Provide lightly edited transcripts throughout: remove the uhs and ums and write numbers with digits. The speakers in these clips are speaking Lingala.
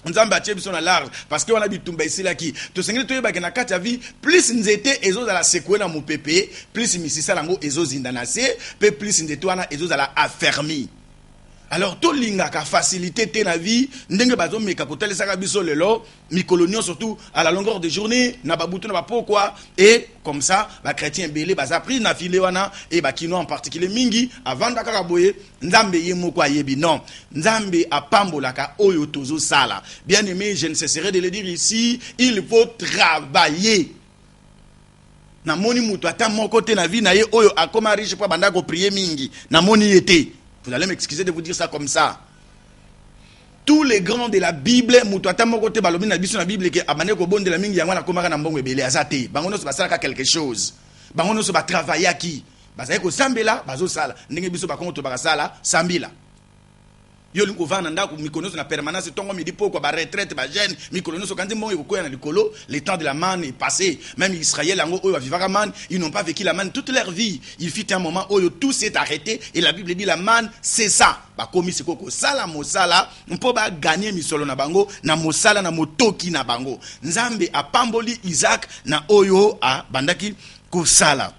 Nzambe atie biso na large parce que on a bitumba ici là qui to sengeli to yeba ke na kati ya vie plus nzete ezo za la sekwe na mopepe plus misisa lango ezo zinda na se pe plus nzete wana ezo za la affermi. Alors to linga ka facilité te na vie ndenge bazo meka ko telesaka biso lelo mikolonio surtout à la longueur de journée na babutu na ba pourquoi et comme ça ba chrétien belé baza pris na filé wana et ba kino en particulier mingi avant dakaka boye nzambe ye moko ayebi non nzambe apambolaka oyo tozo sala. Bien aimé, je ne cesserai de le dire ici, il faut travailler. Na moni mutu ata moko te na vie na ye oyo akoma riche pa banda ko prier mingi na moni yete. Vous allez m'excuser de vous dire ça comme ça. Tous les grands de la Bible, mutuata moko te balobi na biso na Bible ke abane ko bonde la mingi yango na komaka na mbongo ebele azate. Bango no so basala quelque chose. Bango no so ba travailler ki. Bazali ko sambela bazo sala. Ndenge biso ba kongo to ba sala sambila. Yo lingo vana ndako mikonoso na permanence tongo midi poko ba retraite ba jeune mikonoso kandi mbongo ko na likolo, le temps de la manne est passé. Même Israël ango oyo vivaka manne, ils n'ont pas vécu la manne toute leur vie. Il fut un moment où tout s'est arrêté et la Bible dit la manne c'est ça. Ba komi sikoko sala mosala mpo ba gagner misolo na bango na mosala na motoki na bango. Nzambe apamboli Isaac na oyo a bandaki ko sala.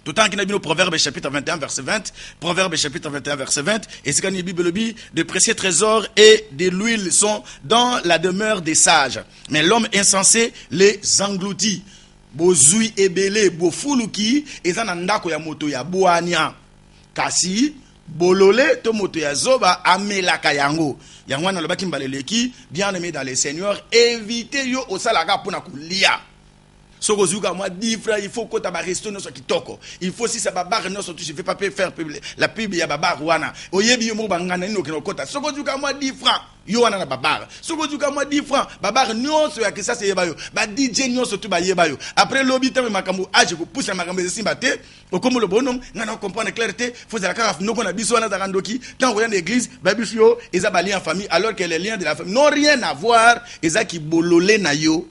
Tout temps qu'il a vu au Proverbe chapitre 21 verset 20, Proverbe chapitre 21 verset 20, et c'est quand il Bible de précieux trésors et de l'huile sont dans la demeure des sages. Mais l'homme insensé les engloutit. Bozui ebele, bofuluki, et ça nandako ya moto ya boania. Kasi, bolole to moto ya zoba amelaka yango. Yango na lobaki mbaleleki, bien aimé dans les seigneurs, évitez yo osalaka pona kulia. Soko zuka moi 10 francs, il faut que tu resto no so kitoko. Il faut si ça babar no so tu je fais pas faire la pub ya babar wana. Oyebi yo mo bangana no kota. Soko zuka moi 10 francs. Yo wana na babar. Soko zuka moi 10 francs. Babar nyonso ya kisa se yeba yo. Ba DJ nyonso tu ba yeba yo. Après lobby te makambo age ko pousse makambo simba te. Okomo lo bonhomme, ngana comprendre clarté, faut la kara no kona biso wana za randoki. Tant rien d'église, ba biso eza ba lien en famille alors que les liens de la famille n'ont rien à voir eza ki bololé na yo.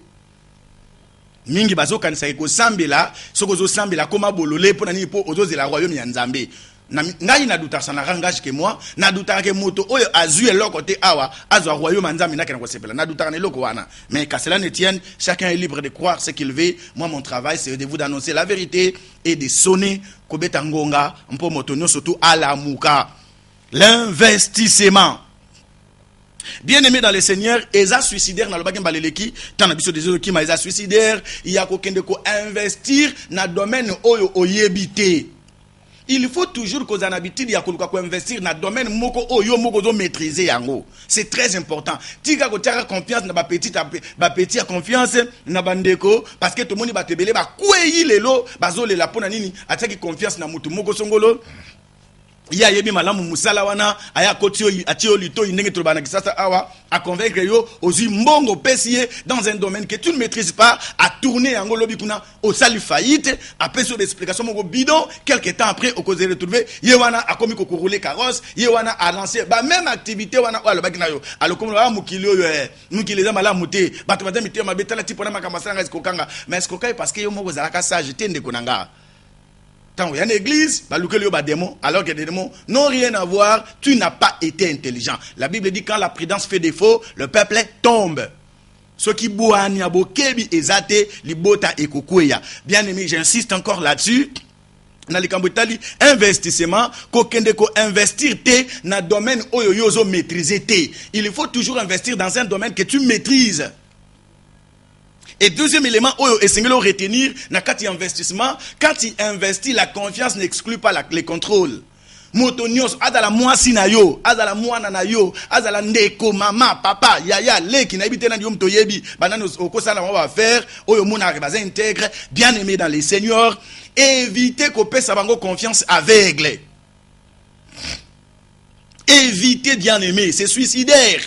Mingi bazo kanisa eko sambela soko zo sambela koma bolole pona ni po ozo la royaume ya Nzambe na ngai na duta sana rangage ke moi na duta ke moto oyo azue loko te awa azo royaume ya Nzambe na kana ko sepela na duta ne loko wana mais qu'à cela ne tienne chacun est libre de croire ce qu'il veut. Moi mon travail c'est de vous annoncer la vérité et de sonner kobeta ngonga mpo moto nyo surtout à la muka l'investissement. Bien aimé dans le Seigneur, eza suicidaire na lobaki mbaleleki, tana biso des qui ma eza suicidaire, il y a kokende ko investir na domaine oyo oyebite. Il faut toujours qu'on ait l'habitude ya ko investir na domaine moko oyo moko zo maîtriser yango. C'est très important. Tika ko tara confiance na ba petit confiance na bandeko parce que tout le monde ba tebele ba kweyi lelo bazo le la pona nini ataki confiance na mutu moko songolo. Ya yebi malamu musala wana aya kotio atio lito indenge tolobana kisasa awa a convaincre yo ozi mbongo pesie dans un domaine que tu ne maîtrises pas à tourner yango lobi kuna au sali faillite après sur l'explication moko bidon quelque temps après au cause de retrouver ye wana a komi ko rouler carrosse ye wana a lancer ba même activité wana wala bagina yo alokomo wa mukilio yo mukile za malamu te bato baza mitema mabetala tipo na makamasanga ezikokanga mais ezikokai parce que yo moko zalaka sage tende konanga. Quand il y a une église, alors que les démons n'ont rien à voir, tu n'as pas été intelligent. La Bible dit quand la prudence fait défaut, le peuple tombe. Ce qui boani abokebi ezate libota ekokuya. Bien aimé, j'insiste encore là-dessus. Dans les cambotali, investissement, kokende ko investir te na domaine oyo yozo maîtriser te. Il faut toujours investir dans un domaine que tu maîtrises. Et deuxième élément, essayez-le retenir, na kati investissement, quand tu investis, la confiance n'exclut pas les contrôles. Motonios, azala mwasi na yo, azala mwana na yo, azala ndeko, mama, papa, yaya, leki, na ibite na yom toyebi, banano okosala on va faire, oyo mona rebaza intègre, bien aimé dans les seigneurs, évitez qu'on paie sa bango confiance aveugle. Évitez, bien aimé, c'est suicidaire.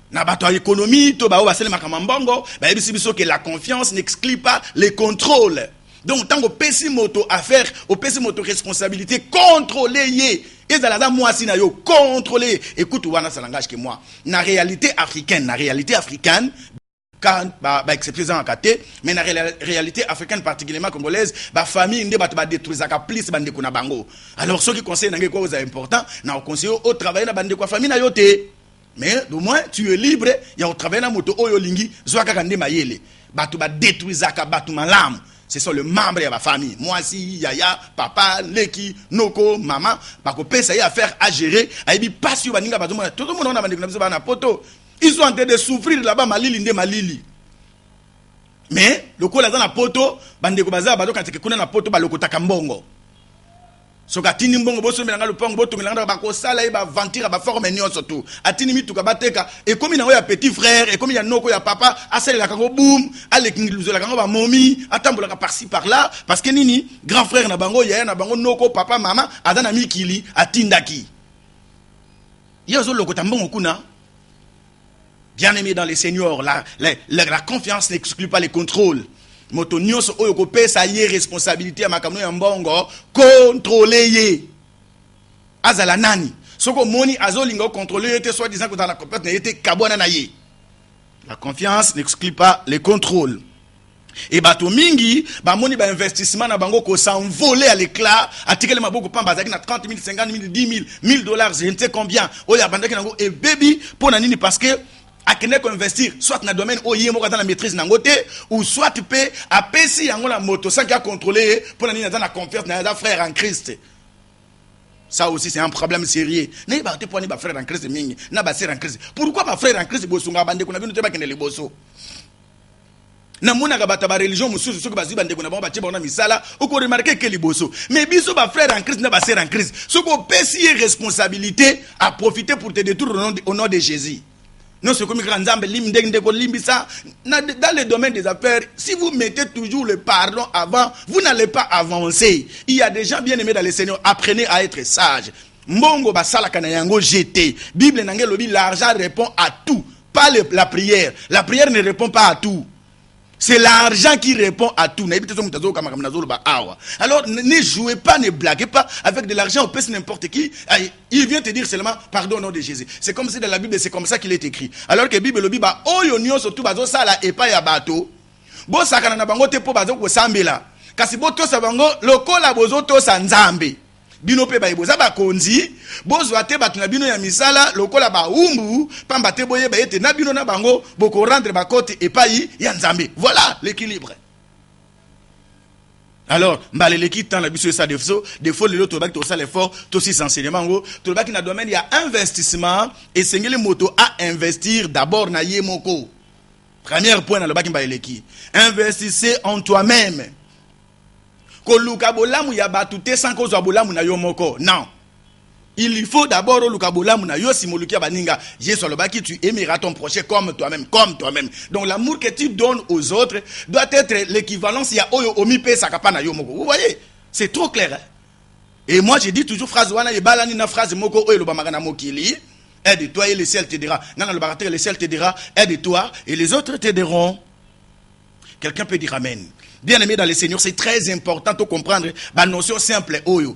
Na bato économie to ba o basele makamambongo ba yebisi biso que la confiance n'exclut pas les contrôles. Donc tant que pesi moto affaire au pesi moto responsabilité contrôler ye ezala moi si na yo contrôler. Écoute wana ça langage que moi na réalité africaine quand exception en kate mais na réalité africaine particulièrement congolaise ba famille ndé ba détruire ka plus bande ko na bango. Alors ce qui conseille nangé quoi est important na conseiller au travail na bande ko famille na yo te. Mais au moins, tu es libre. Il y a au travail dans moto, oyo lingi, zoaka kande mayele. Batu ba détruisaka, batu malam. Ce sont les membres de la famille. Moi, si, Yaya, papa, Leki, Noko, maman, bako pesa y affaire à gérer. Aibi passion baninga bato tout le monde on a bandé comme na poto. Ils sont en train de souffrir là-bas malili nde malili. Mais le ko la dans la poto, bande ko baza bato quand kuna na poto ba lokota kambongo. Soka tini mbongo boso melanga lupango boto melanga bako sala e ba ventira ba forme nyonso tout. Atini mitu ka bateka et comme il y a petit frère et comme il y a Noko ya papa, asale la kango boom, ale kingiluzo la kango ba momi, atambola ka par-ci par-là parce que nini grand frère na bango ya na bango Noko papa maman adana mikili atindaki. Yozo lokota mbongo kuna. Bien-aimé dans les seigneurs, la confiance n'exclut pas les contrôles. Moto nyonso oyo ko pesa ye responsabilité ya makamno ya mbongo contrôler ye. Azala nani? Soko moni azolinga contrôler était soit disant que dans la compétence n'était kabwana na ye. La confiance n'exclut pas les contrôles. Et bato mingi, ba moni ba investissement na bango ko s'envoler à l'éclat, atikele maboko pamba zaki na 30 000, 50 000, 10 000, 1000 $, je ne sais combien. Oya bandaki nango et baby pour na nini parce que akene ko investir soit na domaine oye moko dans la maîtrise nangote ou soit tu peux apesi yango la moto sans qu'il contrôler pour na dans la confiance na frère en Christ. Ça aussi c'est un problème sérieux. Ne ba te pour ni ba frère en Christ mingi, na ba sœur en Christ. Pourquoi ba frère en Christ bosunga bande ko na bino te ba kene le boso? Na mona ka bata ba religion mususu soki bazi bande ko na ba ba tsheba na misala, o ko remarquer que liboso. Mais biso ba frère en Christ na ba sœur en Christ. Soko pesi responsabilité à profiter pour te détruire au nom de Jésus. Non, c'est comme dans le domaine des affaires, si vous mettez toujours le pardon avant, vous n'allez pas avancer. Il y a des gens bien aimés dans le Seigneur, apprenez à être sage. Mbongo basala kana yango jeté. Bible nange lobi, l'argent répond à tout, pas la prière. La prière ne répond pas à tout. C'est l'argent qui répond à tout. Alors, ne jouez pas, ne blaguez pas avec de l'argent, on pèse n'importe qui. Il vient te dire seulement pardon au nom de Jésus. C'est comme si dans la Bible, c'est comme ça qu'il est écrit. Alors que la Bible, le Bible, oh, yon surtout, bazo sala et pas ya bateau. Bo sakana na bango te po bazo ko sambela. Kasi bo to sa bango, lokola bozo to sa nzambe. Bino pe ba iboza ba konzi, bozo ate batu na bino ya misala, lokola ba umbu, pamba te boye ba ete na bino na bango, boko rendre ba kote epai ya nzambe. Voilà l'équilibre. Alors, mbale l'équipe tant la biso ça des fois le to bak to ça l'effort, to si enseignement ngo, to bak na domaine il y a investissement et sengele moto à investir d'abord na ye moko. Premier point dans le bak mbale l'équipe. Investissez en toi-même. Koluka bolamu ya batute sans cause bolamu na yo moko. Non. Il faut d'abord luka bolamu na yo simolukia baninga. Jésus le baki tu aimeras ton prochain comme toi-même, comme toi-même. Donc l'amour que tu donnes aux autres doit être l'équivalence ya oyo omi pe sakapa na yo moko. Vous voyez? C'est trop clair. Hein? Et moi je dis toujours phrase wana e balani na phrase moko oyo lo bamaka na mokili. Aide-toi et le ciel t'aidera. Nana le barater le ciel t'aidera. Aide-toi et les autres t'aideront. Quelqu'un peut dire amen. Bien-aimé dans le Seigneur, c'est très important de comprendre la notion simple. Oyo.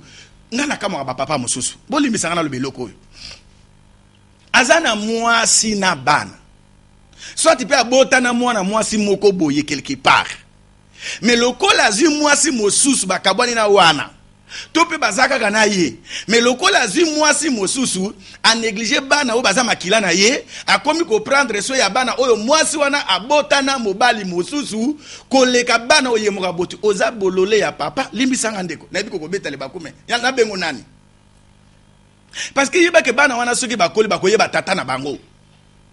Ngana kama ba papa mususu. Boli misanga le beloko oyo. Azana mwasi na bana. Soit tu peux abota na mwana mwasi moko boye quelque part. Mais lokola zi mwasi mususu bakabwani na wana. Tope bazaka kana ye. Mais lokola zi mwasi mususu a négligé bana o baza makila na ye, a komi ko prendre so ya bana oyo mwasi wana abota na mobali mususu koleka bana oye mokaboti oza bolole ya papa limbisanga ndeko. Na biko ko betale bakume. Ya na bengo nani? Parce que yeba ke bana wana soki bakoli bakoye batata na bango.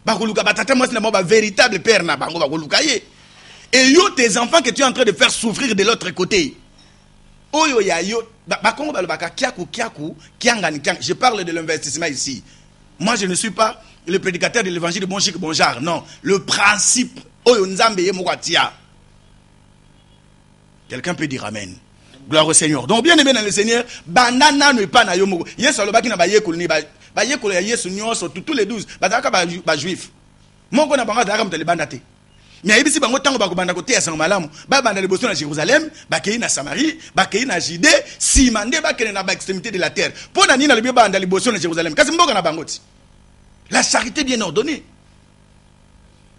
Bakoluka batata mwasi na ba véritable père na bango bakoluka ye. Et yo tes enfants que tu es en train de faire souffrir de l'autre côté. Oyo ya yo bakongo balobaka kiaku kiangani kiang. Je parle de l'investissement ici. Moi je ne suis pas le prédicateur de l'évangile bon chic bon genre. Non, le principe oyo nzambe ye mokatia. Quelqu'un peut dire amen. Gloire au Seigneur. Donc bien aimé dans le Seigneur, banana ne pas na yo moko. Yesu alobaki na ba yekolo ni ba yekolo ya Yesu nyonso tous les 12 bazaka ba juif. Moko na banga daka mutale bandate. Mais ibisi bango tango bakobanda kote ya sango malamu ba banda liboso na Jérusalem bakei na Samarie bakei na Judée simande bakene na ba extrémité de la terre pona nini na libi banda liboso na Jérusalem kasi mboka na bangoti la charité bien ordonnée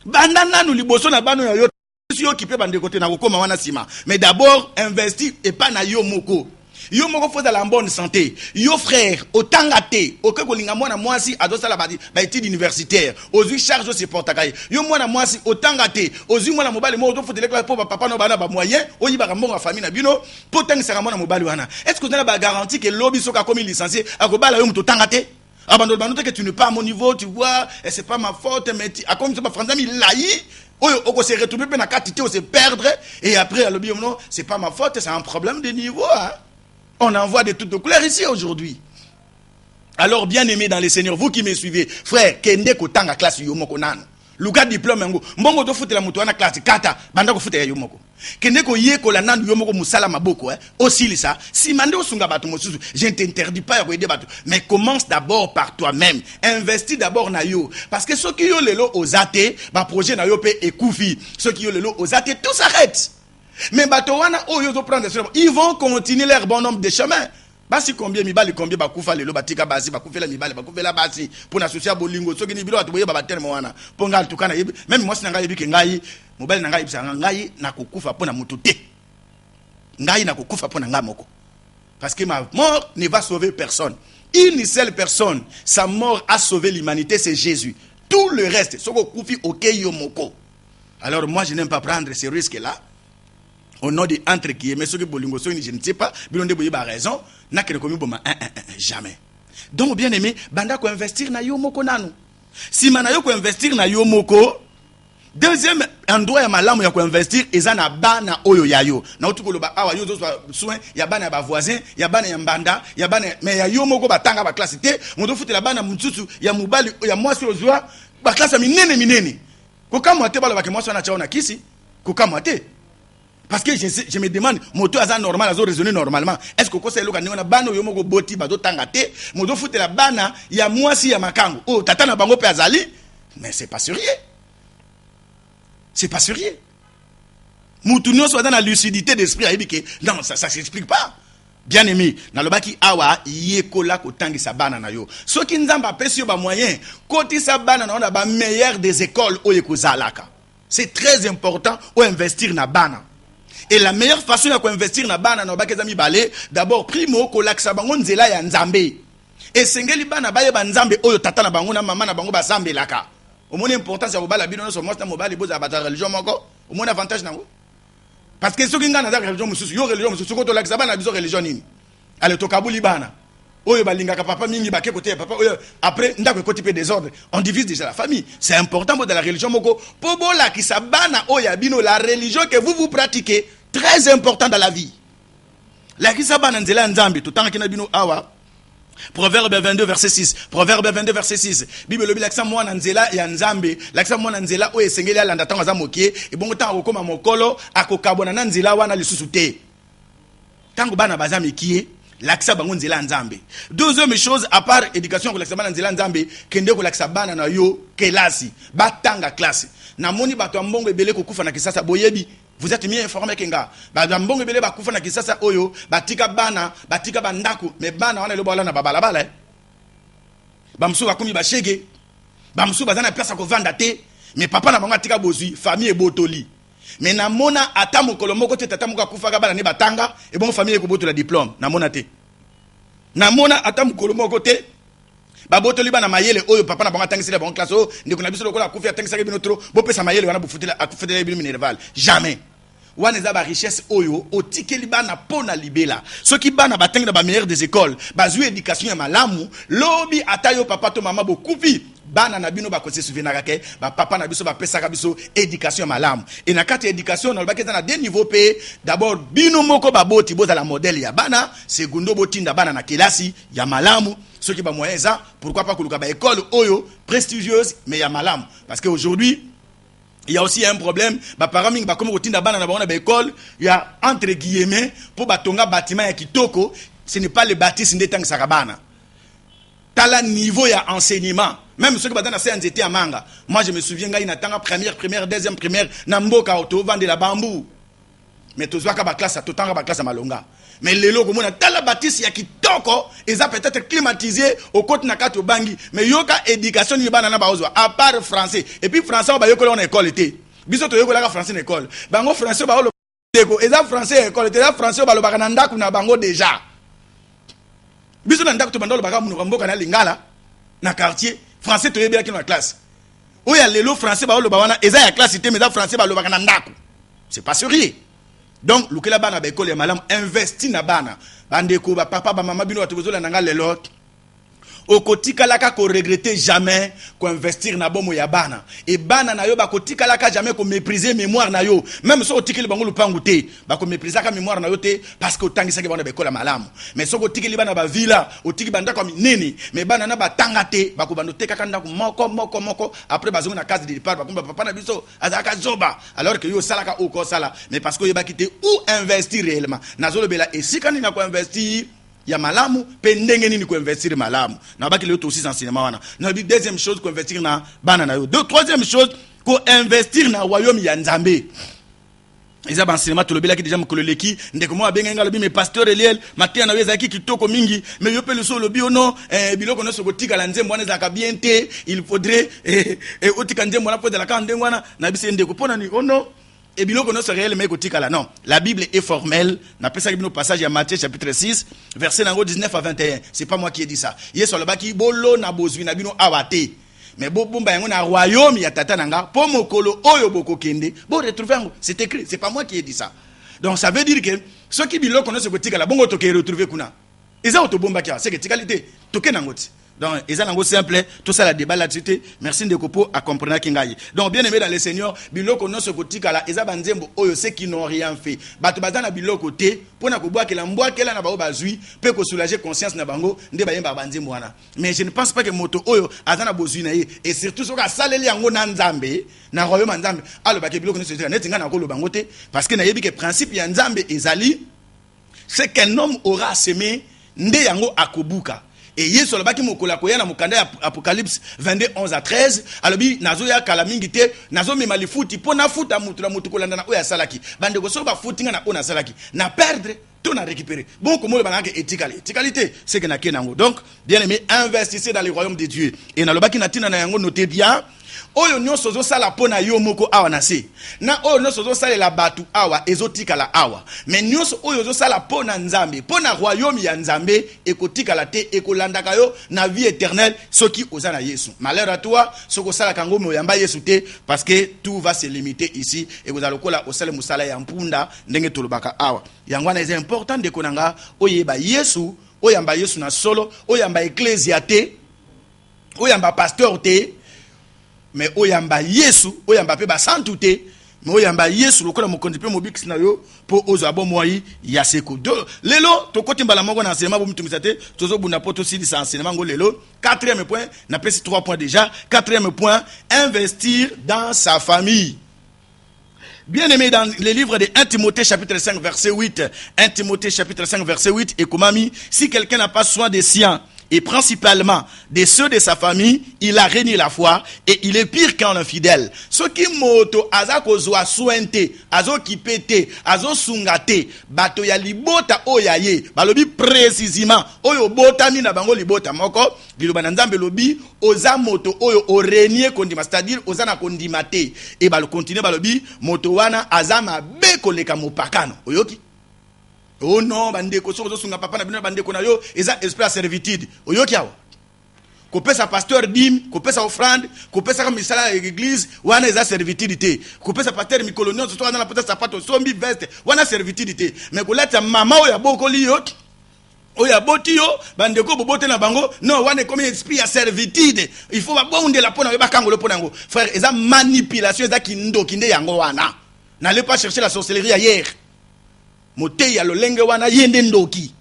banda nanu liboso na bano ya yo yo qui peut bande kote na kokoma wana sima mais d'abord investir et pas na yo moko Yo moko faut dans la bonne santé. Yo frère, autant gâté, aucun kolinga mwana mwasi adosa la badi, ba étude universitaire. Ozui charge se portakaye. Yo mwana mwasi autant gâté, ozui mwana mobali mo auto faut de l'école pour papa no bana ba moyen, oyi ba mbonga famille na bino, pour tang sera mwana mobali wana. Est-ce que vous avez la garantie que lobby soka comme licencié, akobala yo muto tangate? Abandon que tu n'es pas à mon niveau, tu vois, et c'est pas ma faute, mais à comme c'est pas français, il laï. On s'est retrouvé dans la quantité, on s'est perdre, et après, à l'objet, non, c'est pas ma faute, c'est un problème de niveau. Hein. On envoie de toutes de couleurs ici aujourd'hui. Alors, bien aimé dans les seigneurs, vous qui me suivez, frère, kende kotanga classe yomoko nano. Luka diplôme ngo, mbongo to foute la mutu wana classe kata, banda ko foute ya yomoko. Kende ko yeko la nano yomoko musala maboko, aussi lisa. Si mande osunga batu mosusu, je ne t'interdis pas de aider batu, mais commence d'abord par toi-même. Investis d'abord na yo, parce que ceux qui yo lelo aux athées, ba projet na yo pe ekoufi. Ceux qui yo lelo aux athées, tout s'arrête. Mais bato wana o yo zo prendre ils vont continuer leur bon nombre de chemins. Basi combien mibali combien bakufa lelo batika basi bakufela mibali bakufela basi pour associer bolingo soki ni bilo atuboye ba terme wana ponga tukana yebi même moi sinanga yebi ke ngai mobali nanga yebi sanga ngai na kukufa pona mutu te ngai na kukufa pona ngamoko parce que ma mort ne va sauver personne, une seule personne, sa mort a sauvé l'humanité, c'est Jésus. Tout le reste soko kufi okeyomoko. Alors moi je n'aime pas prendre ces risques là. Au nom de entre qui mais ceux qui bolingo je ne sais pas, bilonde boye ba raison, n'a que commis boma jamais. Donc bien aimé, banda ko investir na yo moko nanu. Si mana yo ko investir na yo moko, deuxième endroit ya malamu ya ko investir ezana bana oyo yayo. Na otuko loba awa yo zo soin ya bana ya ba voisin, ya bana ya mbanda, ya bana mais ya yo moko batanga ba classe te, on do futi la bana mutsusu ya mubali ya mwasi ozwa ba classe minene. Ko kamwa te balo ba ke mwasi na chaona kisi, ko kamwa te. Parce que je me demande, moto aza normal, azo raisonner normalement. Est-ce que c'est le cas na bana yo moko boti ba do tangate, moto foute la bana ya mwasi ya makango. Oh, tata na bango pe azali, mais c'est pas sérieux. C'est pas sérieux. Moutounio soit dans la lucidité d'esprit a dit que non, ça s'explique pas. Bien aimé, na lobaki awa yekola ko tangi sa bana na yo. Ce qui nzamba pesi yo ba moyen, koti sa bana na on ba meilleur des écoles o yekozalaka. C'est très important ou investir na bana. Et la meilleure façon de investir na bana na bakezami balé, d'abord primo ko laksa bango nzela ya nzambe. Et sengeli bana baye ba nzambe oyo tata na bango na mama na bango ba zambe laka. Au moins l'importance ya bala bino so mosta mobali boza ba religion moko, au moins avantage nango. Parce que ceux qui ngana za religion mususu, yo religion mususu ko to laksa bana biso religion nini. Ale to kabuli bana. Oyo balingaka papa mingi bake côté papa oyo après ndako côté pe désordre, on divise déjà la famille. C'est important pour de la religion moko. Pobo la ki sa bana oya bino la religion que vous pratiquez. Très important dans la vie. La kisaba nzela nzambi tout temps kina bino awa. Proverbe 22 verset 6. Proverbe 22 verset 6. Bible lobi laksa mwana nzela ya nzambe, laksa mwana nzela o esengeli alanda tanga za mokie, e bongo tango koma mokolo akokabona na nzela wana lisusu te. Tango bana bazami kie laksa bango nzela nzambe. Deuxième chose à part éducation ko laksa bana nzela nzambe, kende ko laksa bana na yo kelasi, batanga classe. Na moni bato mbongo ebele ko kufa na kisasa boyebi. Vous êtes mieux informé kenga. Ba mbongo ebele ba kufa na kisasa oyo, batika bana, batika bandaku, mais bana wana lobola na babala bala. Ba msu ba komi ba shege. Ba msu ba zana place ko vanda te, mais papa na bango atika bozui, famille e botoli. Mais na mona ata mokolo moko te tata moko kufa ka bana ne batanga, et bon famille ko botola diplôme, na mona te. Na mona ata mokolo moko te. Babotoli bana mayele oyo papa na bango tangisela bango classe o ndeko na biso lokola akufia tangisaka bino trop bo pesa mayele wana bufutela akufutela bino minerval jamais wana za ba richesse oyo otikeli bana pona libela soki bana batangi na ba meilleur des écoles bazui éducation ya malamu lobi atayo papa to mama bokupi bana na bino ba kose souvenir ke ba papa na biso ba pesa ka biso éducation ya malamu et na kati éducation na bakeza na deux niveaux pe d'abord bino moko baboti boza la modèle ya bana segundo botinda bana na kelasi ya malamu. Ceux qui ont moyens, pourquoi pas que l'école oyo prestigieuse, mais il y a malam. Parce qu'aujourd'hui, il y a aussi un problème. Les parents, comme on dit dans l'école, il y a entre guillemets, pour batonga bâtiment et kitoko, ce n'est pas le bâtiment de tang sarabana. T'as le niveau il y a enseignement. Même ceux qui ont été à manga. Moi, je me souviens, il y a une première, deuxième première, namboka auto, vendre la bambou. Mais tu vois que classe, tout temps, classe à malonga. Mais les logos, on a dans la bâtisse, il y a qui toko, ils ont peut-être climatisé au côté de Nakato Bangi. Mais il y a éducation, il y a à part français. Et puis français, il y a une école. Biso to yoko la français école. Bango français, ba lo deko. Ils ont français école. Ils ont français, ba lo bakananda kuna bango déjà. biso na ndako to bandolo baka munoko mboka na lingala na quartier français to yebela ki na classe oya lelo français ba oloba wana eza ya classe te mais za français ba oloba na ndako c'est pas sérieux. Donc lukela bana ba école ya malamu investi na bana bandeko ba papa ba mama bino batozola nanga lelo okotikalaka ko regretter jamais ko investir na bomo ya bana et bana na yo ba kotikalaka jamais ko mépriser mémoire na yo même so otikeli bango lupangu te ba ko mépriser ka mémoire na yo te parce que otangisa ke bana ba école malamu mais so otikeli bana ba villa otiki banda ko nini mais bana na ba tangate ba ko bando te kaka ndako moko après bazonga na case de départ ba kumba papa na biso azaka zoba alors que yo salaka oko sala mais parce que yo ba kité où investir réellement nazolo bela esikani na ko investir ya malamu pe ndenge nini ko investir malamu na baki leo aussi enseignement wana na deuxième chose ko investir na bana na yo troisième chose ko investir na royaume ya Nzambe eza ba enseignement to lobela ki déjà mokololeki ndeko mo abenga ngalo bi me pasteur eliel matia na weza ki kitoko mingi mais yo pe le so lobi ono biloko no soko tika la nzembo wana za ka bien te il faudrait otika nzembo wana po de la ka ndenge wana na bise ndeko pona ni ono et biloko no se réel mais kotika la non la Bible est formelle na pesa bino passage à Matthieu chapitre 6 verset 19 à 21 c'est pas moi qui ai dit ça yeso loba ki bolo na bozwi na bino awate mais bo bomba yango na royaume ya tata nanga po mokolo oyo boko kende bo retrouver yango c'est écrit c'est pas moi qui ai dit ça donc ça veut dire que ceux qui biloko no se kotika la bongo to ke retrouver kuna eza auto bomba kia c'est que tikalité to ke nangoti. Donc, ils ont simple, tout ça la débat là-dessus. Merci de Kopo à comprendre Kingaï. Donc, bien aimé dans les seigneurs, biloko non se côté kala, ils ont nzembo oyo ceux qui n'ont rien fait. Batu bazana biloko te, pour na ko bois que la mboa que la na ba bazui, peut ko soulager conscience na bango, nde ba yemba banzembo wana. Mais je ne pense pas que moto oyo azana bozui na ye et surtout so ka saleli yango na Nzambe, na royaume Nzambe. Alo ba ke biloko non se net nga na ko lo bango te parce que na yebi que principe ya Nzambe ezali c'est qu'un homme aura semé nde yango akobuka. Et yeso lobaki mokola koya na mukanda ya Apocalypse 22 11 à 13 alobi nazo ya kala mingi te nazo mema lifuti pona futa mutu na mutu kolanda na oya salaki bande ko so ba futinga na ona salaki na perdre tout na récupérer bon comme le banake éthicalité c'est que na kenango. Donc bien aimé investissez dans le royaume de Dieu et na lobaki na tina na yango notez bien oyo nyonso zo sala pona yo moko awa na se na oyo nyonso zo sala la batu awa ezotika la awa mais nyonso oyo zo sala pona Nzambe pona royaume ya Nzambe ekotika la te ekolandaka yo na vie éternelle soki oza na Yesu. Malheur à toi soko sala kango mo yamba Yesu te parce que tout va se limiter ici et vous alokola osale musala ya mpunda ndenge tolobaka awa yango na c'est important de konanga oyeba Yesu oyamba Yesu na solo oyamba ecclesia te oyamba pasteur te mais oyamba Yesu oyamba pe ba santu te mais oyamba Yesu lokola mokonzi pe mobikisi na yo po ozo abomoi ya seko do lelo to kotimbala moko na enseignement bo mutumisa te tozo bunda poto si sa enseignement ngo lelo. Quatrième point na pesi 3 points déjà. Quatrième point, investir dans sa famille. Bien aimé, dans le livre de 1 Timothée chapitre 5 verset 8, 1 Timothée chapitre 5 verset 8 et komami, si quelqu'un n'a pas soin des siens et principalement de ceux de sa famille, il a renié la foi et il est pire qu'un infidèle. Ce qui moto azako zoa sointe, azo kipete, azo sungate, bato ya libota oyaye, balobi précisément, oyo bota mina bango libota moko, liloba nzambe lobi, oza moto oyo o renier kondima, c'est-à-dire oza na kondimate, et balo continue balobi, moto wana azama beko leka mopakano, oyoki? Oh non, bandeko so sunga papa na bino bandeko na yo eza esprit à servitude. Oyoki awa. Kopesa pasteur dim, kopesa offrande, kopesa comme misala l'église, wana eza servitude te. Kopesa pasteur mikolonio so wana la pota sapato sombi veste, wana servitude te. Mais kolata mama oya boko liyo oya boti yo bandeko bobote na bango non wana comme esprit à servitude. Il faut ba bonde la pona ba kangolo pona ngo. Frère, eza manipulation eza kindo kinde yango wana. N'allez pas chercher la sorcellerie ailleurs. Mote ya lolenge wana yende ndoki.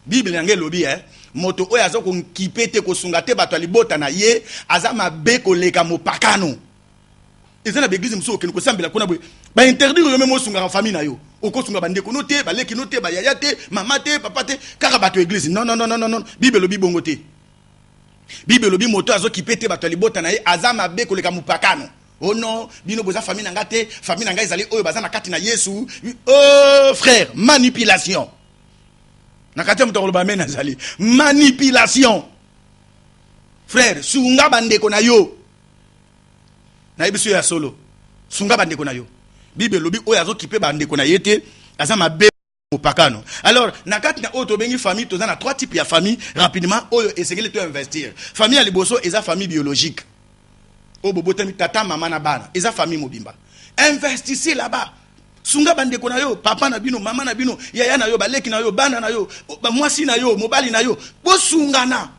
Bible yange lobi moto oyo azo ko nkipete ko sungate bato libota na ye azama beko leka mopakano. Ezana beglise mso ke ko sambela kona boy. Ba interdire yo même sunga en famille na yo. Oko sunga bandeko note, ba leki note, ba yaya te, mama te, papa te, kaka bato église. Non non non non non. Bible lobi bongo te. Bible lobi moto azo kipete bato libota na ye azama beko leka mopakano. Oh non, bino boza famille nangate, famille nanga ezali oyo bazana kati na Yesu. Oh frère, manipulation. Nakate muto koloba mena zali. Manipulation. Frère, sunga bandeko na yo. Na ibisu ya solo. Sunga bandeko na yo. Bible lobi oyo azo kipe bandeko na yete, azama be Pakano. Alors, nakat na auto bengi famille, tu as 3 types de famille, rapidement, oyo essayer de investir. Famille à liboso, et famille biologique. O bobote tata, maman na bana, et famille mobimba. Investissez là-bas. Sunga bande ko na yo, papa na bino, maman na bino, yaya na yo, baleki na yo, bana na yo, mwasi na yo, mobali na yo, bo sungana.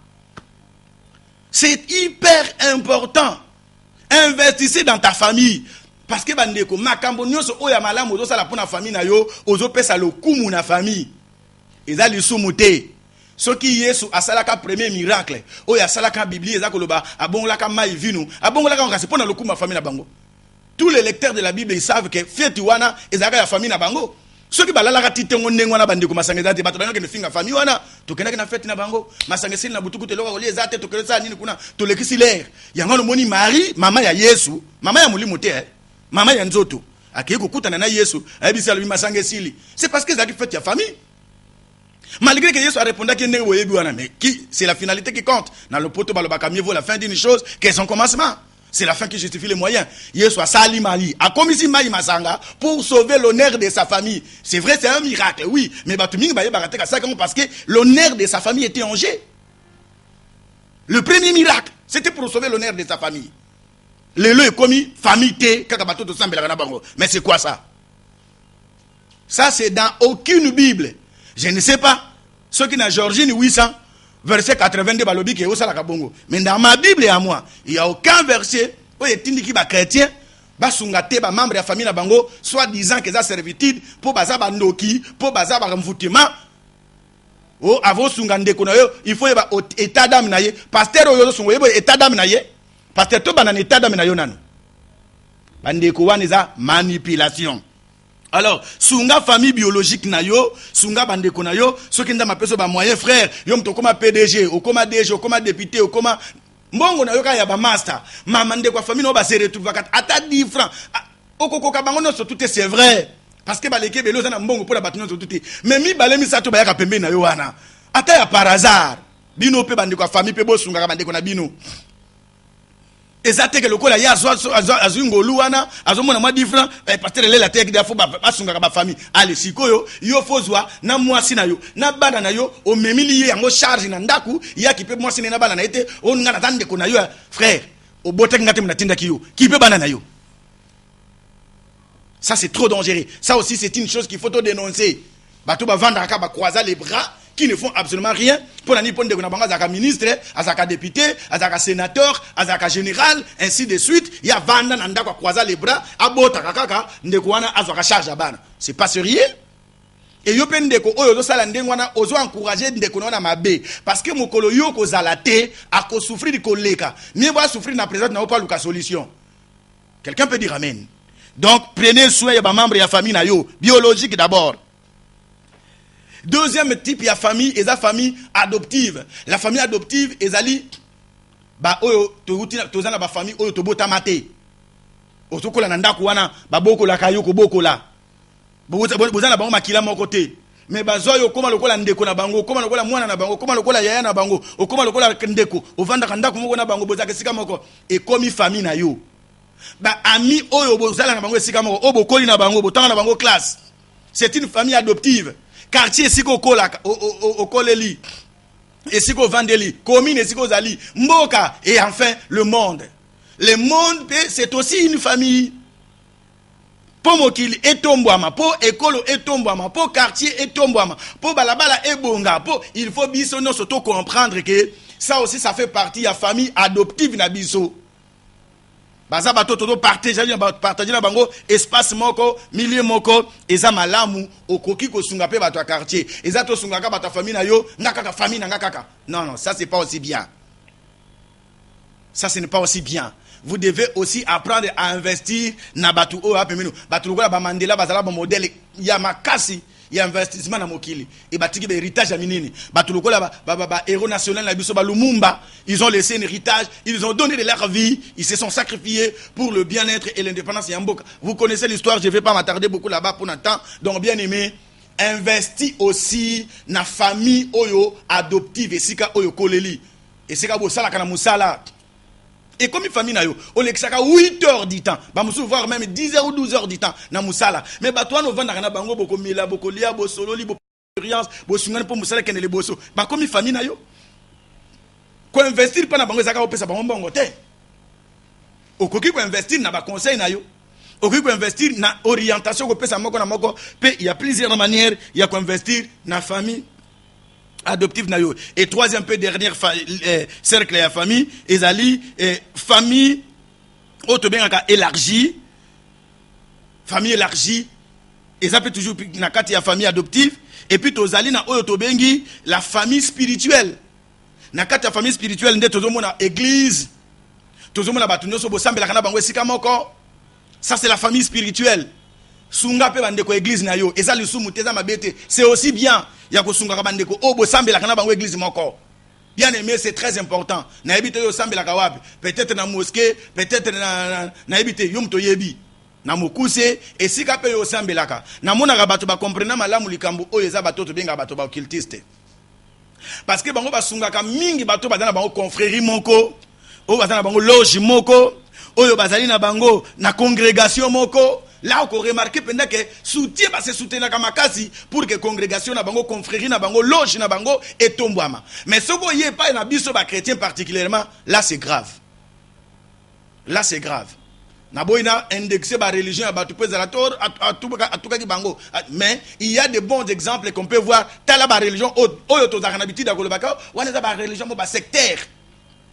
C'est hyper important. Investissez dans ta famille. Parce que bandeko makambo nyonso oya malamu ozo sala pona famille na yo ozo pesa le kumu na famille eza lisumu te soki Yesu asalaka premier miracle oya asalaka Bible eza koloba abongolaka mai vinu abongolaka ngasi pona le kumu na famille na bango. Tous les lecteurs de la Bible ils savent que feti wana ezaka ya famille na bango soki balalaka titengo ndengo wana bandeko masangeza te bato bangaka ne finga famille wana tokendaka na feti na bango masangesi na butuku te loka kolie ezate tokelesa nini kuna tolekisi l'air yango moni Marie mama ya Yesu mama ya mulimu te Mama ya nzoto akeye kokutana na Yesu ayebisi alobi masanga esili. C'est parce que ezalaki fête ya famille. Malgré que Yesu a répondu que ndenge boyebi wana mais c'est la finalité qui compte. Dans le poto balobaka mieux vaut la fin d'une chose que son commencement. C'est la fin qui justifie les moyens. Yesu a sali mali a commis mai masanga pour sauver l'honneur de sa famille. C'est vrai, c'est un miracle, oui, mais batumingi baye barateka ça parce que l'honneur de sa famille était en jeu. Le premier miracle, c'était pour sauver l'honneur de sa famille. Le lieu est commis, famille T, mais c'est quoi ça? Ça, c'est dans aucune Bible. Je ne sais pas. Ceux qui n'ont Georgine 800, verset 82, balobi qui est au Salakabongo. Mais dans ma Bible et à moi, il n'y a aucun verset où il est indiqué que les chrétiens, basungate, ba membre de la famille na bango, soit disant que ça servitude, pour baza ba noki, pour baza ba mfoutima. Oh, avant sungande konayo, il faut y avoir état d'âme naye. Pasteur oyo sungoye, état d'âme naye. Parce que tout le monde est état d'âme na yo nanu. Bandeko wana eza manipulation. Alors, sunga famille biologique na yo, sunga bandeko na yo, ceux qui nda mapeso ba moyen frère, yo mto koma PDG, ou koma DG, ou koma député, ou koma mbongo na yo ka ya ba master. Mama ndeko famille no ba se retrouve kat ata 10 francs. Okoko ka bango no so tout c'est vrai. Parce que baleke belo za na mbongo pour la batino so tout. Mais mi balemi sato ba ya ka pembe na yo wana. Ata ya par hasard. Bino pe bandeko famille pe bo sunga ka bandeko na bino. Ezate que le kola ya azungolu wana azomona mwa different pasteur le la teke dafo basunga ka ba famille ale sikoyo yo fozwa na mwasi na yo na bana na yo o memili ye yango charge na ndaku ya kipe mwasi na bana na ete on ngana tande ko na yo frère o botek ngate mna tinda ki yo kipe bana na yo. Ça c'est trop dangereux. Ça aussi c'est une chose qu'il faut dénoncer. Bato ba vendre ka ba croiser les bras qui ne font absolument rien pour la nippon de Gonabanga, Azaka ministre, Azaka député, Azaka sénateur, Azaka général, ainsi de suite. Il y a Vanda Nanda qui croise les bras, Abota Kakaka, Ndekwana, Azaka charge à ban. C'est pas sérieux. Et yopen ndeko oyo sala ndengwana ozo encourager ndeko na mabe parce que mokolo yoko zalate a ko souffrir de koleka. Mieux va souffrir na présente na pas luka solution. Quelqu'un peut dire amen. Donc prenez soin de membres de la famille na yo, biologique d'abord. Deuxième type de famille, est la famille adoptive. La famille adoptive, ezali ba oyo tozana ba famille oyo tobota mate. Otokola na ndako wana ba bokola kayoko bokola. Bozana bango makila moko te. Mais bazoyo koma lokola ndeko na bango, koma lokola mwana na bango, koma lokola yaya na bango, koma lokola ndeko, ovanda ndako moko na bango bozaka sika moko e komi famille na yo. Ba ami oyo bozala na bango sika moko, obokoli na bango, botanga na bango classe. C'est une famille adoptive. Quartier siko kola okoleli et siko vandeli commune siko zali mboka et enfin le monde c'est aussi une famille po mokili etombwama po ekolo etombwama po quartier etombwama po balabala ebonga po il faut biso no surtout comprendre que ça aussi ça fait partie de la famille adoptive na biso. Baza bato todo partager na bango espace moko milieu moko eza malamu okoki ko sunga pe bato quartier eza to sunga ka bato famille na yo ngaka famille na ngaka. Non, ça c'est pas aussi bien. Ça ce n'est pas aussi bien. Vous devez aussi apprendre à investir na bato o apemeno bato lokola ba Mandela bazala ba modèle ya makasi. Il y a investissement dans Mokili. Et batiki héritage à minini. Batulokola ba héros national na biso ba Lumumba, ils ont laissé un héritage, ils ont donné de leur vie, ils se sont sacrifiés pour le bien-être et l'indépendance Yamboka. Vous connaissez l'histoire, je ne vais pas m'attarder beaucoup là-bas pour l'instant. Donc bien aimé, investis aussi na famille oyo adoptive et sika oyo koleli. Et sika bo sala kana musala. Et comme une famille na yo, on l'exaka 8 heures du temps. Ba musu voir même 10 heures ou 12 heures du temps na musala. Mais ba toi no vanda na bango boko mila boko lia bo solo li bo expérience bo sungana po musala kene le boso. Ba comme une famille na yo. Ko investir pa na bango ezaka opesa bango bongo te. Okoki ko investir na ba conseil na yo. Okoki ko investir na orientation ko pesa moko na moko. Pe il y a plusieurs manières, il y a ko investir na famille adoptive na yo. Et troisième peu dernier cercle ya famille ezali famille auto bengaka élargie, famille élargie eza peut toujours na kati ya famille adoptive. Et puis tozali na oyo to bengi la famille spirituelle. Na kati ya famille spirituelle nde tozomona église, tozomona batu nyonso bosambelaka na bango esika moko. Ça c'est la famille spirituelle. Sunga pe bandeko église na yo eza lisumu teza mabete, c'est aussi bien ya ko sunga ka bandeko o bosambelaka na bango église moko. Bien aimé, c'est très important. Na ebite yo sambelaka wapi? Peut-être na mosquée, peut-être na ebite yo mto yebi. Na mokuse esika pe yo sambelaka. Na mona ka bato ba comprendre malamu likambo oyo eza bato to benga bato ba occultiste. Parce que bango basungaka mingi bato bazana bango confrérie moko, o bazana bango loge moko, oyo bazali na bango na congrégation moko. Là on remarque pendant que soutien ba se soutenir ka makasi pour que congrégation na bango confrérie na bango loge na bango etombwama. Mais soko yé pas na biso ba chrétien particulièrement, là c'est grave. Là c'est grave. Na boina indexer ba religion ba tout pesalator à tout ki bango. Mais il y a de bons exemples qu'on peut voir tala ba religion oyo to zakana biti da kolobaka wana za ba religion ba sectaire.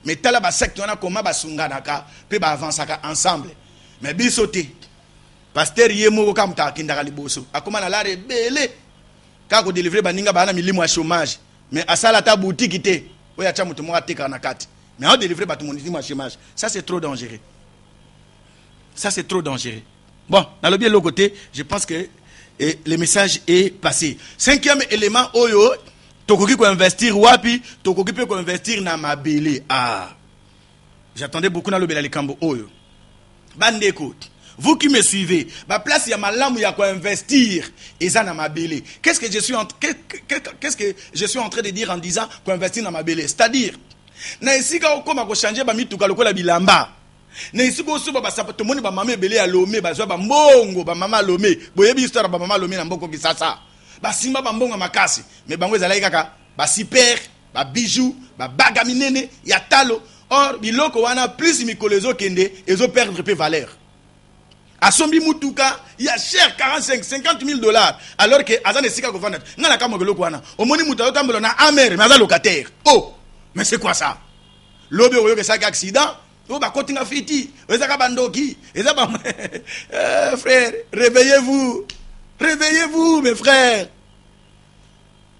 Mais tala ba secte wana koma ba sunganaka pe ba avansaka ensemble. Mais bisoté pasteur yemo ko mta kindaka liboso akoma na la rebele ka ko délivrer baninga bana milimo ya chômage mais asala ta boutique té oya cha mutu mo ateka na kati mais on délivrer batu mon milimo ya chômage, ça c'est trop dangereux. Ça c'est trop dangereux. Bon, dans le bien de l'autre côté, je pense que le message est passé. Cinquième élément oyo tokoki ko investir wapi, tokoki pe ko investir na mabele. Ah. J'attendais beaucoup dans le bela likambo oyo. Bande écoute. Vous qui me suivez, ma place ya malamu ya ko investir eza na mabele. Qu'est-ce que je suis en train de dire en disant ko investir na mabele? C'est-à-dire na esika okoma ko changer ba mituka lokola bilamba. Na esika osuba ba sapato moni ba mama ebele ya lome ba zo ba mbongo ba mama lome. Boyebi histoire ba mama lome na mboko kisasa. Ba simba ba mbongo makasi, mais bango ezala kaka ba super, ba bijoux, ba baga minene ya talo. Or biloko wana plus mikolezo kende ezo perdre pe valeur. A sombi mutuka, il y a cher 45-50 000 $. Alors que Azan et Sika Govanet, n'a la cam de l'Okwana. Au moni mutuka, na amer, mais Azan locataire. Oh, mais c'est quoi ça? L'obé au que ça accident, oh, bah, continue fiti, Ezaka Bandoki, Ezaka, frère, réveillez-vous, mes frères.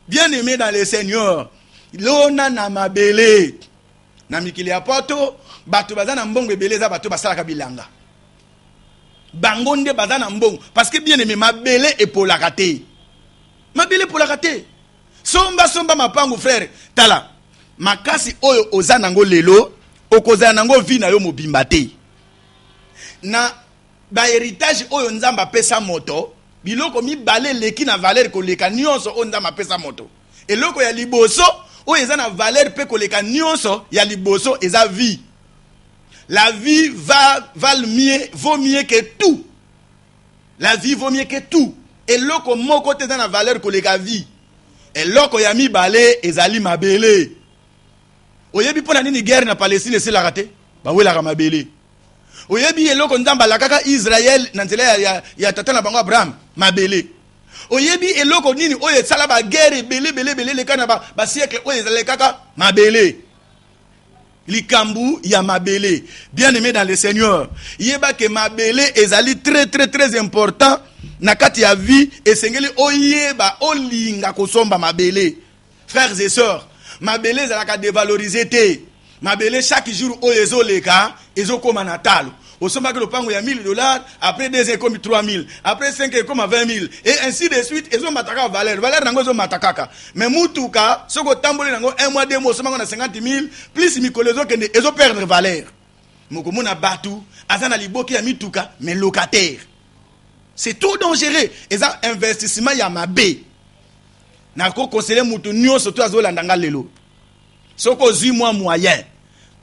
Bien aimé dans les seigneurs, l'ona na mabele, na mikili apoto, batu bazana mbongo beleza batu basala bilanga. Bangonde bazana mbongo parce que bien aimé mabele et pour la rater. Mabele pour la rater. Somba mapangu frère. Tala. Makasi oyo ozanango lelo, okozanango vi na yo mobimba te. Na ba héritage oyo nzamba pesa moto, biloko mi balé leki na valeur ko leka nyonso o nzamba pesa moto. Et loko ya liboso oyo eza na valeur pe ko leka nyonso ya liboso eza vie. La vie vaut mieux que tout. La vie vaut mieux que tout. Et loko moko te dans la valeur que les vie. Et loko yami balé ezali mabele. Oyebi pona nini guerre na Palestine c'est la raté. Ba we la mabele. Oyebi eloko ndamba la kaka Israël na nzela ya tata na bango Abraham mabele. Oyebi eloko nini oye sala ba guerre belé le kana ba siècle oye ezali kaka mabele. Likambu ya mabele. Bien aimé dans le Seigneur, yeba ke mabele ezali très important na kati ya vie et sengeli oyeba olinga kosomba mabele. Frères et sœurs, mabele ezalaka dévalorisé te. Mabele chaque jour oyezo leka ezokoma na talo. Osomba que le pango ya $1000, après 2 ans comme 3000, après 5 ans comme 20 000 et ainsi de suite, ezo mataka valeur nango ezo matakaka. Mais mutuka soko tamboli nango 1 mois 2 mois osomba na 50 000 plus mikolezo kende ezo perdre valeur. Mokomona batu azana liboki ya mituka mais locataire. C'est trop dangereux. Eza investissement ya mabe. Na ko conseiller mutu nyonso to azo landanga lelo. Soko zui mois moyen.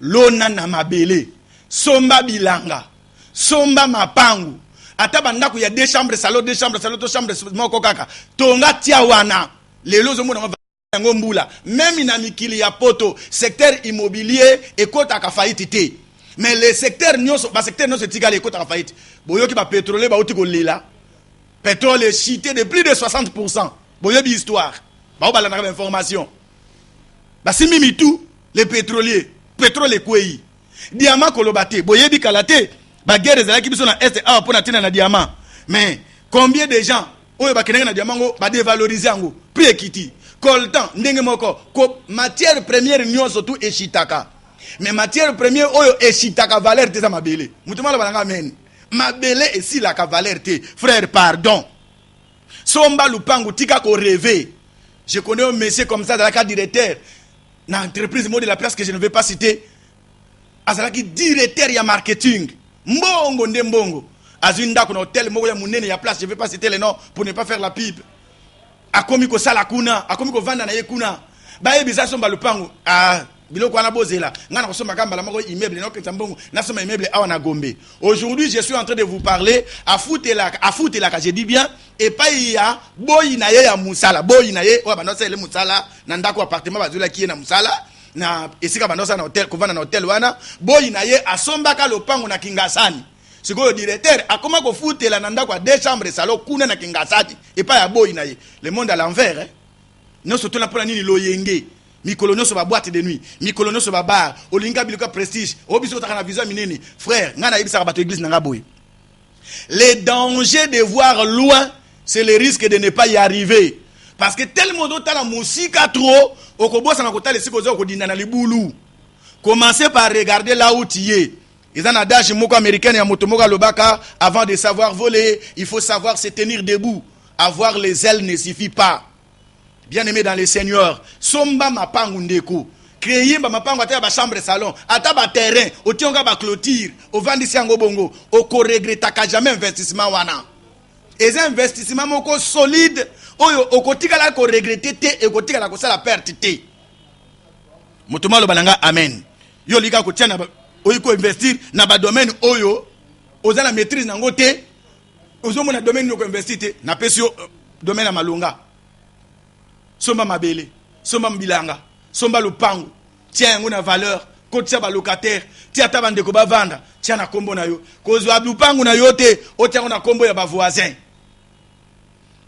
Lona na mabele. somba bilanga, somba mapangu. Ata bandako ya 2 chambres salon, 2 chambres salon, 2 chambres moko kaka. Tonga tia wana. Lelo zo mona yango mbula. Même na mikili ya poto, secteur immobilier ekota ka faillite te. Mais le secteur nyoso, ba secteur nyoso tigale ekota ka faillite. Boyoki ba pétrole ba oti ko lela. Pétrole est chité de plus de 60%. Boyobi histoire. Ba obala na information. Ba simimi tout les pétroliers, pétrole ekweyi. Diamant kolobate, boyebi kalate. Ba guerre ezalaki biso na est a pona tina na diamant. Mais combien de gens oyo ba kenenga na diamant ngo ba dévaloriser ngo prix ekiti. Coltan ndenge moko ko matière première nyonso tout eshitaka. Mais matière première oyo eshitaka valeur te za mabele. Mutuma la balanga men. Mabele esi la ka valeur te. Frère pardon. Somba lupangu tika ko rêver. Je connais un monsieur comme ça dans la cadre directeur na entreprise mode de la place que je ne vais pas citer. Azalaki directeur ya marketing. Mbongo nde mbongo. Azinda kuna hotel moko ya munene ya place, je vais pas citer les noms pour ne pas faire la pub. Akomi ko sala kuna, akomi ko vanda na ye kuna. Ba yebiza somba lupangu. Biloko wana bozela. Ngana ko somba kamba la moko immeuble no ketambongo, na somba immeuble awa na Gombe. Aujourd'hui, je suis en train de vous parler à Foutela, je dis bien, et pas il y a boyi na ye ya musala, boyi na ye, o ba no sele musala, na ndako appartement bazula ki na musala. Na esika bandosa na hotel kovana na hotel wana boyi na ye asombaka lopango na Kingasani sikoyo directeur akoma ko futela na ndako 2 chambres salon kuna na Kingasani et pas ya boyi na ye le monde à l'envers non surtout la pona nini loyenge mikolo nyonso ba boîte de nuit mikolo nyonso ba bar olinga biloko prestige obiso taka na visa minene frère ngana yebisa bato église na boyi. Les dangers de voir loin, c'est le risque de ne pas y arriver. Parce que tellement d'autres la musique a trop, au kobosa na kota les sikozo ko dinana libulu. Commencez par regarder là où tu es. Ils ont un adage moko américain ya motomoga lobaka, avant de savoir voler, il faut savoir se tenir debout. Avoir les ailes ne suffit pas. Bien-aimé dans le Seigneur, somba mapangu ndeko. Créer mapangu ata ba chambre salon, ata ba terrain, otionga ba clôture, o vandisi yango bongo, o ko regrettaka jamais investissement wana. Et un investissement moko solide, oyo okotika la ko regretter te e kotika la ko sala perte te. Motoma lo balanga amen. Yo lika ko tiana oyo ko investir na ba domaine oyo ozala maîtrise nango te. Ozo mona domaine no ko investir te na pesio domaine na malonga. Somba mabele, somba mbilanga, somba lupangu. Tia yango na valeur, ko tia ba locataire, tia ta bande ko ba vanda, tia na kombo na yo. Ko zo lupangu na yo te, o tia na kombo ya ba voisin.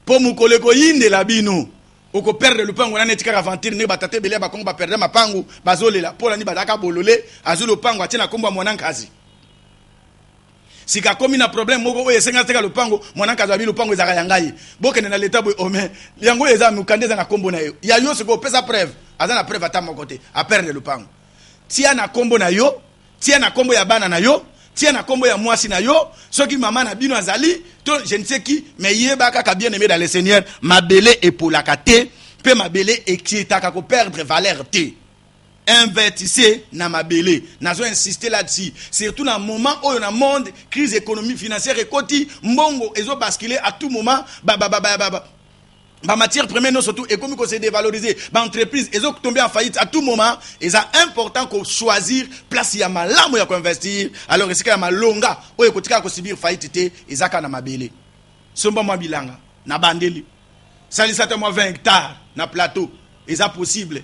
Po mukole ko yinde la bino oko perdre le pango na netika aventure ne batate belé ba kongo ba perdre mapangu bazolela po la ni badaka bolole azulo pango atina kombo mwanankazi sika komi na problème moko oyo esenga teka le pango mwanankazi abi le pango ezaka yangai bokene na leta boy ome yango eza mukandeza na kombo na yo ya yo siko pesa preuve azana preuve ata mon côté a perdre le pango tia na kombo na yo tia na kombo ya bana na yo tia na kombo ya mwasi na yo soki mama na bino azali to je ne sais qui mais yeba kaka bien aimé dans le Seigneur mabele epolaka te pe mabele ekitaka ko perdre valeur te. Investissez na mabele nazo insister là-dessus surtout dans moment où on a monde crise économique financière et koti mbongo ezo basculer à tout moment ba matière première non surtout et comme qu'on s'est dévalorisé ba entreprise ils ont tombé en faillite à tout moment et c'est important qu'on choisir place ya malamu ya investir alors c'est ka malonga oyo kotika ko subir faillite te ezaka na mabele somba mwa bilanga na bandeli salisa ta mwa 20 hectares na plateau eza possible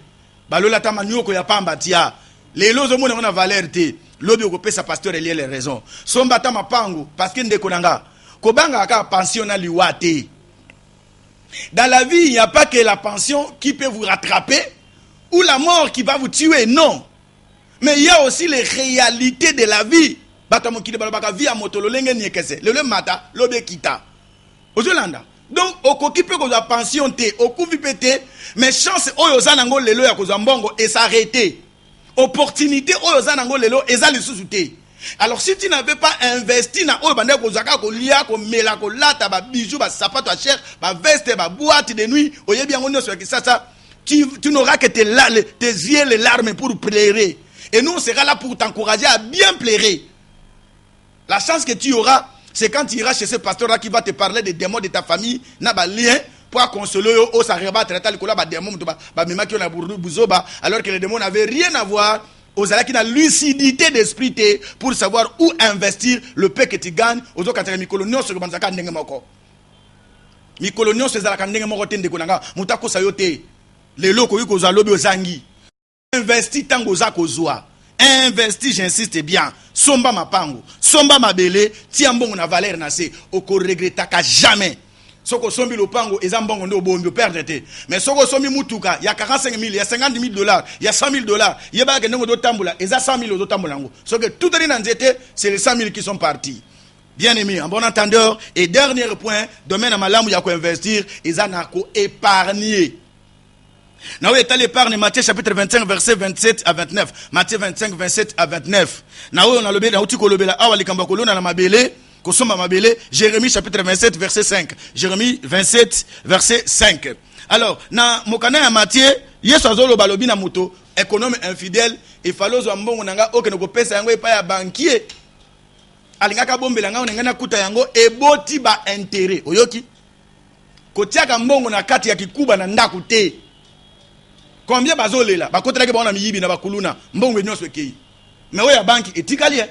balola ta manyoko ya pamba tia lelo zo mona na valeur te lobi ko pesa pasteur elie les raisons somba ta mapango parce que ndeko nanga ko banga ka pension na liwate. Dans la vie, il n'y a pas que la pension qui peut vous rattraper ou la mort qui va vous tuer, non. Mais il y a aussi les réalités de la vie. Donc, au qui peut la pension, au coup pété, mais chance, oyozanango lelo ya kozambongo et s'arrêter. Opportunité, oyozanango lelo et ça les sous-souté. Alors si tu n'avais pas investi na oyo bande ko zaka ko lia ko mela ko lata ba bijoux ba sapato cher ba veste ba boîte de nuit oyebi yango nyoso ki ça tu n'auras que tes yeux les larmes pour pleurer et nous on sera là pour t'encourager à bien pleurer. La chance que tu auras c'est quand tu iras chez ce pasteur là qui va te parler des démons de ta famille na ba lien pour consoler au ça rebat traiter le kola ba démon ba mema ki on a bourdu buzoba alors que les démons n'avaient rien à voir ozalaki na lucidité d'esprit pour savoir où investir le peu que tu gagnes. Ozo kataka mikolo nyonso ko banzaka ndenge moko. Mikolo nyonso ezalaka ndenge moko te ndeko nanga mutako sayo te. Lelo ko yiko za lobi ozangi. Investi tango za kozwa. Investi, j'insiste bien. Somba mapango, somba mabele, tia mbongo na valeur na se, oko regretaka jamais. Soko sombi lopango, eza mbongo ndo bombi, perdre te. Mais soko sombi mutuka, ya 45 000, ya 50 000 $, ya 100 000 $, yeba ke ndongo do tambula, eza 100 000 do tambula ngo. Soko tout est dans nzete, c'est les 100 000 qui sont partis. Bien aimé, en bon entendeur, et dernier point, domaine à malamu ya ko investir, eza na ko épargner. Now est l'épargne, Matthieu chapitre 25 verset 27 à 29. Matthieu 25 27 à 29. Now on a le bela outiko le bela awali kamba kolona na mabele kosoma mabele. Jérémie chapitre 27 verset 5. Jérémie 27 verset 5. Alors na mokana ya Matthieu yesu azolo balobi na moto économe infidèle et falozo mbongo nanga okene ko pesa yango epa ya banquier. Alingaka bombela nga onengana kuta yango eboti ba intérêt. Oyoki kotiaka mbongo na kati ya kikuba na ndaku te. Combien bazolela bakotelaki baona miyibi na bakuluna mbongo nyonso ekei mais oya banki etikali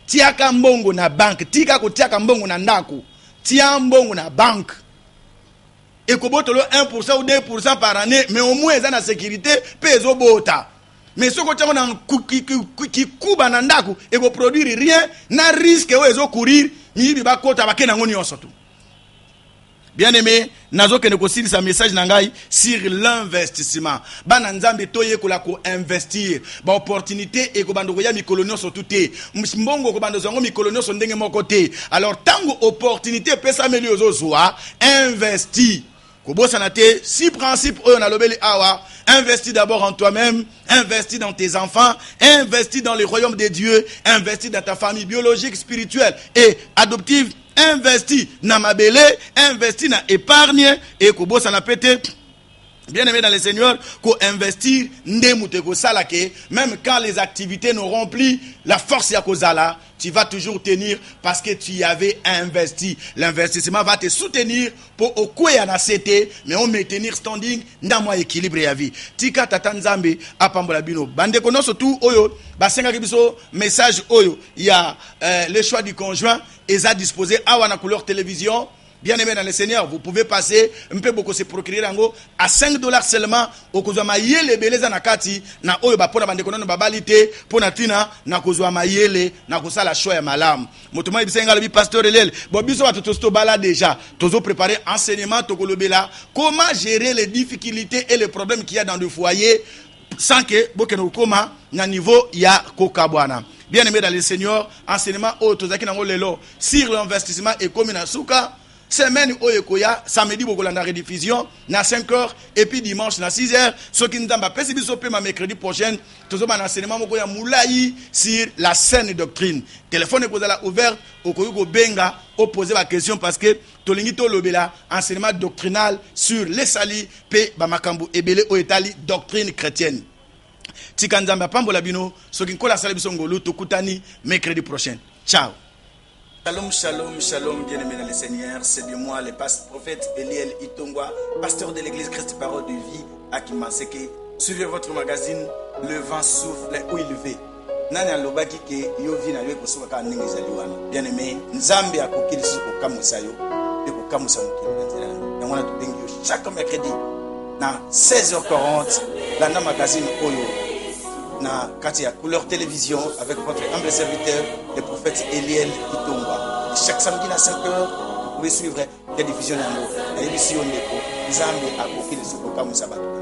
tiaka mbongo na bank tika ko tiaka mbongo na ndako tia mbongo na bank ekobotolo 1% ou 2% par année mais au moins eza na sécurité pezo bota mais soko tiako na kikuba na ndako eko produire rien na risque o ezo courir miyibi bakota bakena ngoni nyonso tu. Bien aimé, nazo kene ko sili sa message nangai sur l'investissement. Bana nzambe toye ko la ko investir. Ba opportunité e ko bando ko ya mikolonio so tuté. Mbongo ko bando zango mikolonio so ndenge moko te. Alors tango opportunité pesa meli ozozwa, investi. Ko bosa na te si principe oyo na lobeli awa, investis d'abord en toi-même, investis dans tes enfants, investis dans le royaume de Dieu, investis dans ta famille biologique, spirituelle et adoptive. Investi na mabele, investi na épargne et ko bossa na pété. Bien aimé dans le Seigneur, ko investir ndemute ko salake, même quand les activités n'auront plus la force ya kozala, tu vas toujours tenir parce que tu y avais investi. L'investissement va te soutenir pour okweya na sete, mais on maintenir standing ndamwa équilibre ya vie. Tika tata nzambe apambola bino. Bande kono surtout oyo basenga kibiso message oyo il y a le choix du conjoint est disposé à la couleur télévision. Bien aimé dans le Seigneur, vous pouvez passer un peu beaucoup se procurer yango à $5 seulement au kozwa yele beleza na kati na oyo ba pona bande kono babalite pona tina na kozwa mayele na kosala choix ya malamu. Motoma bisenga le pasteur Elel bobiso ba tosto bala déjà tozo préparer enseignement tokolobela comment gérer les difficultés et les problèmes qu'il y a dans le foyer sans que bokeno koma na niveau ya kokabwana. Bien aimé dans le Seigneur, enseignement au tozaki nango lelo sur l'investissement et comme na suka semaine oyekoya samedi bokolanda rediffusion na 5h et puis dimanche na 6h soki ndamba pesi biso pe ma mercredi prochain tozoba na enseignement moko ya mulai sur la saine doctrine. Téléphone ekozala ouvert okoyiko benga poser la question parce que tolingi to lobela enseignement doctrinal sur les sali pe ba makambo ebele o etali doctrine chrétienne. Tika nzamba pambola bino soki nkola sala biso ngolu tokutani mercredi prochain. Ciao. Shalom, shalom, shalom, bien-aimés dans le Seigneur. C'est de moi, le prophète Eliel Itongwa, pasteur de l'église Christ Parole de Vie à Kimaseke. Suivez votre magazine, Le vent souffle où il veut. Nani alobaki ke yo vi na yo ko suka ka ningi zaliwana. Bien-aimé, Nzambe akokili suko kamusa yo, e ko kamusa mukili nzela. Na mwana to bengi yo chaque mercredi na 16h40 la na magazine oyo na kati ya couleur télévision avec votre humble serviteur le prophète Eliel Itongwa. Chaque samedi à 5h vous pouvez suivre la diffusion yango. Na émission ndeko Nzambe akokili suko kamusa bato.